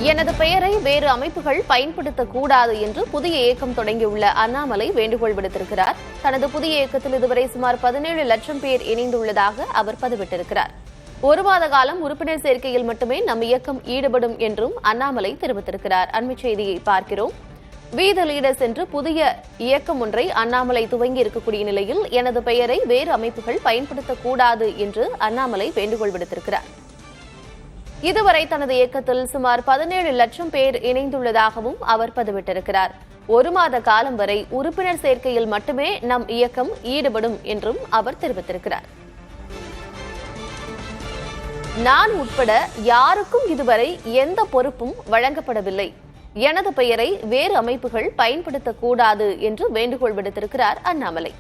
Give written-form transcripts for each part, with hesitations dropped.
எனது பெயரை வேறு அமைப்புகள் பயன்படுத்தக்கூடாது என்று புதிய இயக்கம் தொடங்கியுள்ள அண்ணாமலை வேண்டுகோள் விடுத்திருக்கிறார். தனது புதிய இயக்கத்தில் இதுவரை சுமார் 17 லட்சம் பேர் இணைந்துள்ளதாக அவர் பதிவிட்டிருக்கிறார். ஒரு மாத காலம் உறுப்பினர் சேர்க்கையில் மட்டுமே நம் இயக்கம் ஈடுபடும் என்றும் அண்ணாமலை தெரிவித்திருக்கிறார். அண்மைச் செய்தியை பார்க்கிறோம். வி த லீடர்ஸ் என்று புதிய இயக்கம் ஒன்றை அண்ணாமலை துவங்கி இருக்கக்கூடிய நிலையில் எனது பெயரை வேறு அமைப்புகள் பயன்படுத்தக்கூடாது என்று அண்ணாமலை வேண்டுகோள் விடுத்திருக்கிறார். இதுவரை தனது இயக்கத்தில் சுமார் 17 லட்சம் பேர் இணைந்துள்ளதாகவும் அவர் பதிவிட்டிருக்கிறார். ஒரு மாத காலம் வரை உறுப்பினர் சேர்க்கையில் மட்டுமே நம் இயக்கம் ஈடுபடும் என்றும் அவர் தெரிவித்திருக்கிறார். நான் உட்பட யாருக்கும் இதுவரை எந்த பொறுப்பும் வழங்கப்படவில்லை. எனது பெயரை வேறு அமைப்புகள் பயன்படுத்தக்கூடாது என்று வேண்டுகோள் விடுத்திருக்கிறார் அண்ணாமலை.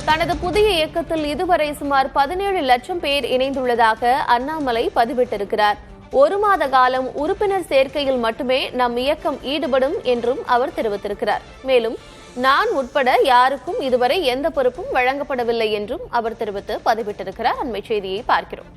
தனது புதிய இயக்கத்தில் இதுவரை சுமார் 17 லட்சம் பேர் இணைந்துள்ளதாக அண்ணாமலை பதிவிட்டிருக்கிறார். ஒரு மாத காலம் உறுப்பினர் சேர்க்கையில் மட்டுமே நம் இயக்கம் ஈடுபடும் என்றும் அவர் தெரிவித்திருக்கிறார். மேலும் நான் உட்பட யாருக்கும் இதுவரை எந்த பொறுப்பும் வழங்கப்படவில்லை என்றும் அவர் தெரிவித்து பதிவிட்டிருக்கிறார். அண்மைச் செய்தியை பார்க்கிறோம்.